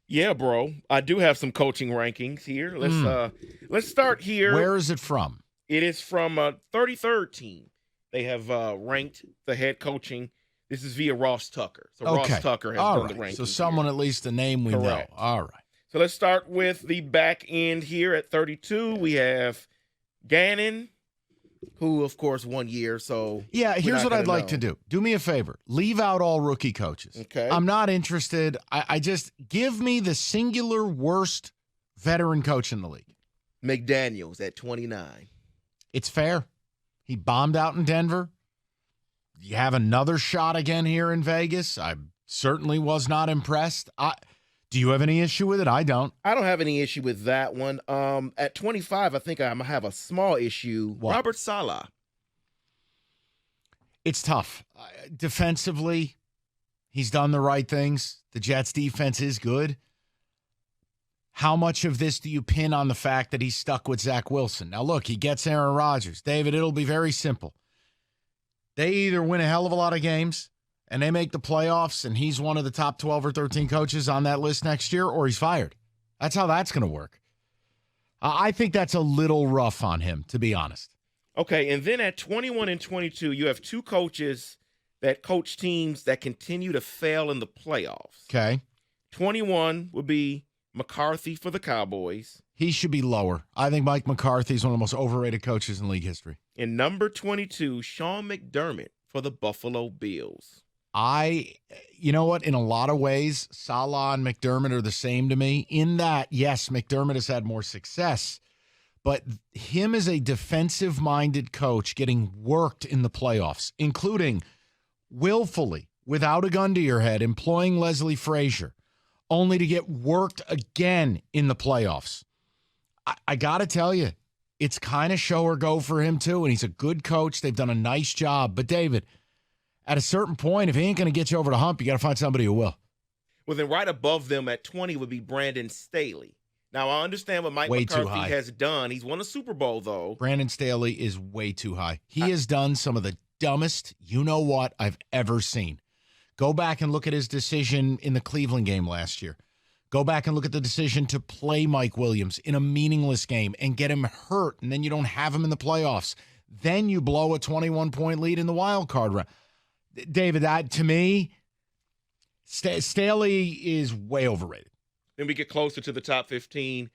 Yeah, bro. I do have some coaching rankings here. Let's start here. Where is it from? It is from 33rd team. They have ranked the head coaching. This is via Ross Tucker. So Ross Okay. Tucker has All done the right. rankings. So someone here. at least a name we Correct. know. All right. So let's start with the back end here at 32. We have Gannon, who of course 1 year. So yeah, here's what I'd like to do. Do me a favor. Leave out all rookie coaches. Okay. I'm not interested. I just give me the singular worst veteran coach in the league. McDaniels at 29. It's fair. He bombed out in Denver. You have another shot again here in Vegas. I certainly was not impressed. Do you have any issue with it? I don't. I don't have any issue with that one. At 25, I think I'm gonna have a small issue. What? Robert Saleh. It's tough. Defensively, he's done the right things. The Jets' defense is good. How much of this do you pin on the fact that he's stuck with Zach Wilson? Now, look, he gets Aaron Rodgers. David, it'll be very simple. They either win a hell of a lot of games and they make the playoffs and he's one of the top 12 or 13 coaches on that list next year, or he's fired. That's how that's going to work. I think that's a little rough on him, to be honest. Okay, and then at 21 and 22, you have two coaches that coach teams that continue to fail in the playoffs. Okay. 21 would be McCarthy for the Cowboys. He should be lower. I think Mike McCarthy is one of the most overrated coaches in league history. And number 22, Sean McDermott for the Buffalo Bills. You know what? In a lot of ways, Saleh and McDermott are the same to me. In that, yes, McDermott has had more success, but him as a defensive-minded coach getting worked in the playoffs, including willfully, without a gun to your head, employing Leslie Frazier, only to get worked again in the playoffs. I got to tell you, it's kind of show or go for him too, and he's a good coach. They've done a nice job. But, David, at a certain point, if he ain't going to get you over the hump, you got to find somebody who will. Well, then right above them at 20 would be Brandon Staley. Now, I understand what Mike McCarthy has done. He's won a Super Bowl, though. Brandon Staley is way too high. He has done some of the dumbest you-know-what I've ever seen. Go back and look at his decision in the Cleveland game last year. Go back and look at the decision to play Mike Williams in a meaningless game and get him hurt, and then you don't have him in the playoffs. Then you blow a 21-point lead in the wild card round. David, that to me, Staley is way overrated. Then we get closer to the top 15.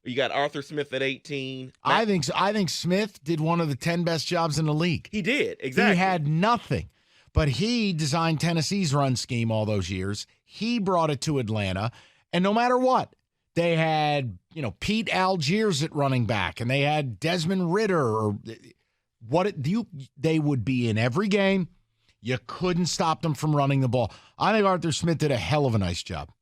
You got Arthur Smith at 18. I think Smith did one of the 10 best jobs in the league. He did, exactly. He had nothing, but he designed Tennessee's run scheme all those years. He brought it to Atlanta, and no matter what, they had Pete Algiers at running back, and they had Desmond Ridder, or they would be in every game. You couldn't stop them from running the ball. I think Arthur Smith did a hell of a nice job.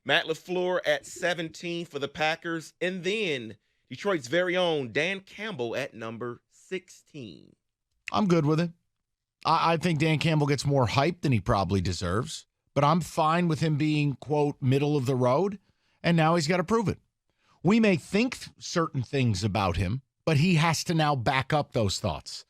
Matt LaFleur at 17 for the Packers. And then Detroit's very own Dan Campbell at number 16. I'm good with it. I think Dan Campbell gets more hype than he probably deserves. But I'm fine with him being, quote, middle of the road. And now he's got to prove it. We may think certain things about him, but he has to now back up those thoughts.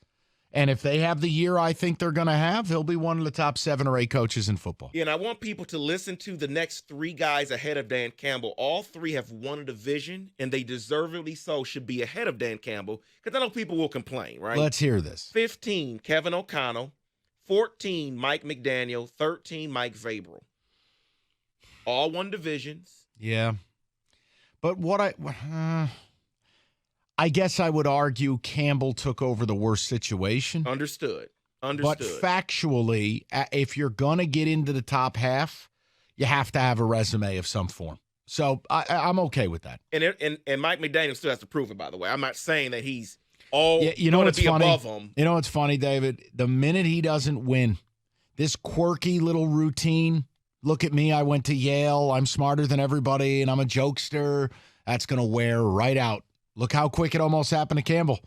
And if they have the year I think they're going to have, he'll be one of the top 7 or 8 coaches in football. Yeah, and I want people to listen to the next 3 guys ahead of Dan Campbell. All 3 have won a division, and they deservedly so should be ahead of Dan Campbell, because I know people will complain, right? Let's hear this. 15, Kevin O'Connell. 14, Mike McDaniel. 13, Mike Vrabel. All won divisions. Yeah. But I guess I would argue Campbell took over the worst situation. Understood. But factually, if you're going to get into the top half, you have to have a resume of some form. So I'm okay with that. And Mike McDaniel still has to prove it, by the way. I'm not saying that he's all going to be funny? above him. You know what's funny, David? The minute he doesn't win, this quirky little routine, look at me, I went to Yale, I'm smarter than everybody, and I'm a jokester, that's going to wear right out. Look how quick it almost happened to Campbell.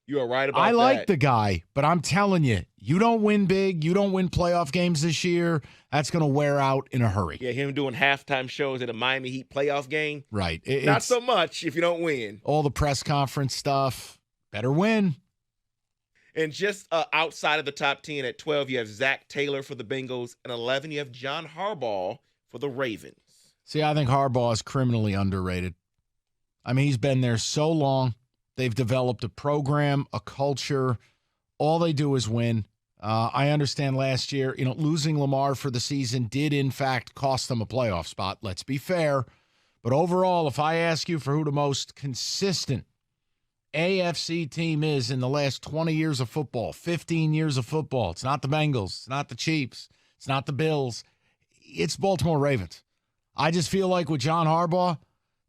You are right about that. I like the guy, but I'm telling you, you don't win big, you don't win playoff games this year, that's going to wear out in a hurry. Yeah, him doing halftime shows at a Miami Heat playoff game. Right. Not so much if you don't win. All the press conference stuff, better win. And just outside of the top 10 at 12, you have Zach Taylor for the Bengals. And 11, you have John Harbaugh for the Ravens. See, I think Harbaugh is criminally underrated. I mean, he's been there so long. They've developed a program, a culture. All they do is win. I understand last year, losing Lamar for the season did, in fact, cost them a playoff spot. Let's be fair. But overall, if I ask you for who the most consistent AFC team is in the last 20 years of football, 15 years of football, it's not the Bengals, it's not the Chiefs, it's not the Bills, it's Baltimore Ravens. I just feel like with John Harbaugh,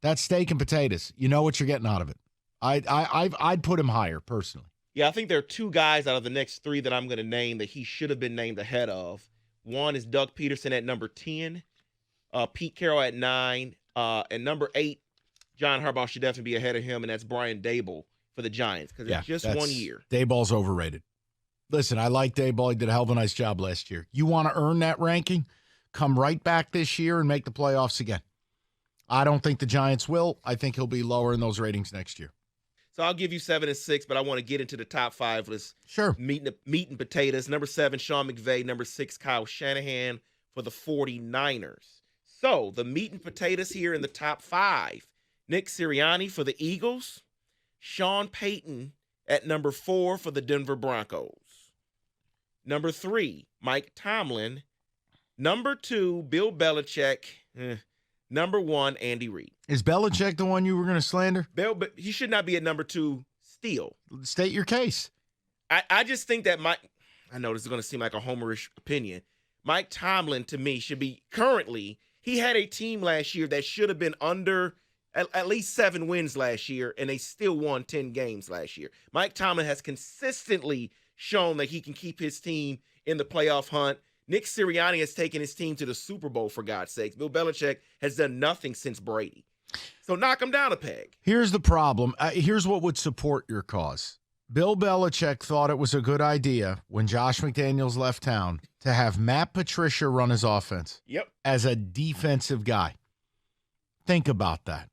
that's steak and potatoes. You know what you're getting out of it. I'd put him higher, personally. Yeah, I think there are two guys out of the next three that I'm going to name that he should have been named ahead of. One is Doug Peterson at number 10, Pete Carroll at 9, and number 8, John Harbaugh should definitely be ahead of him, and that's Brian Daboll for the Giants because it's just 1 year. Daboll's overrated. Listen, I like Daboll. He did a hell of a nice job last year. You want to earn that ranking? Come right back this year and make the playoffs again. I don't think the Giants will. I think he'll be lower in those ratings next year. So I'll give you 7 and 6, but I want to get into the top 5 list. Sure. Meat and potatoes. Number 7, Sean McVay. Number 6, Kyle Shanahan for the 49ers. So the meat and potatoes here in the top 5. Nick Sirianni for the Eagles. Sean Payton at number 4 for the Denver Broncos. Number 3, Mike Tomlin. Number 2, Bill Belichick. Number 1, Andy Reid. Is Belichick the one you were going to slander? But he should not be at number 2 still. State your case. I just think that I know this is going to seem like a homerish opinion. Mike Tomlin, to me, should be currently, he had a team last year that should have been under at least 7 wins last year, and they still won 10 games last year. Mike Tomlin has consistently shown that he can keep his team in the playoff hunt. Nick Sirianni has taken his team to the Super Bowl, for God's sakes. Bill Belichick has done nothing since Brady. So knock him down a peg. Here's the problem. Here's what would support your cause. Bill Belichick thought it was a good idea when Josh McDaniels left town to have Matt Patricia run his offense. Yep. As a defensive guy. Think about that.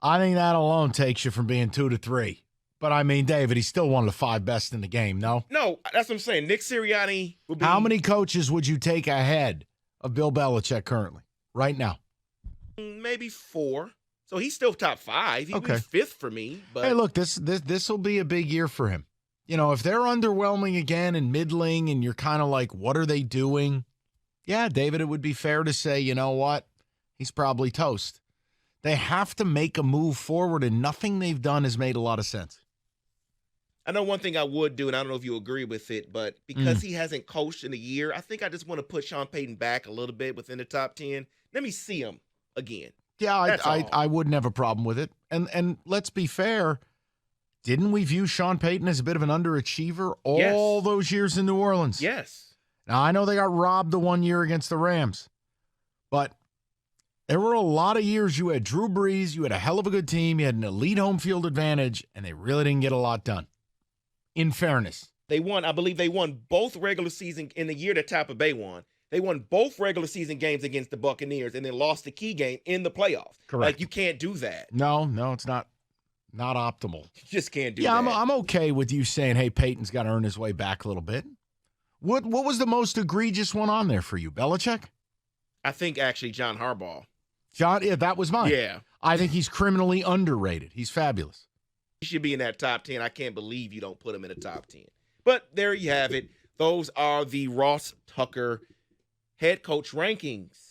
I think that alone takes you from being 2 to 3. But, I mean, David, he's still one of the 5 best in the game, no? No, that's what I'm saying. Nick Sirianni would be... How many coaches would you take ahead of Bill Belichick currently, right now? Maybe 4. So he's still top 5. He'd be 5th for me. But hey, look, this will be a big year for him. If they're underwhelming again and middling and you're kind of like, what are they doing? Yeah, David, it would be fair to say, you know what? He's probably toast. They have to make a move forward, and nothing they've done has made a lot of sense. I know one thing I would do, and I don't know if you agree with it, but because he hasn't coached in a year, I think I just want to put Sean Payton back a little bit within the top 10. Let me see him again. Yeah, I wouldn't have a problem with it. And let's be fair, didn't we view Sean Payton as a bit of an underachiever all those years in New Orleans? Yes. Now, I know they got robbed the 1 year against the Rams, but there were a lot of years you had Drew Brees, you had a hell of a good team, you had an elite home field advantage, and they really didn't get a lot done. In fairness. I believe they won both regular season in the year that Tampa Bay won. They won both regular season games against the Buccaneers and then lost the key game in the playoffs. Correct. Like, you can't do that. No, it's not optimal. You just can't do that. Yeah, I'm okay with you saying, hey, Peyton's got to earn his way back a little bit. What was the most egregious one on there for you, Belichick? I think actually John Harbaugh. That was mine. Yeah. I think he's criminally underrated. He's fabulous. He should be in that top 10. I can't believe you don't put him in the top 10. But there you have it. Those are the Ross Tucker head coach rankings.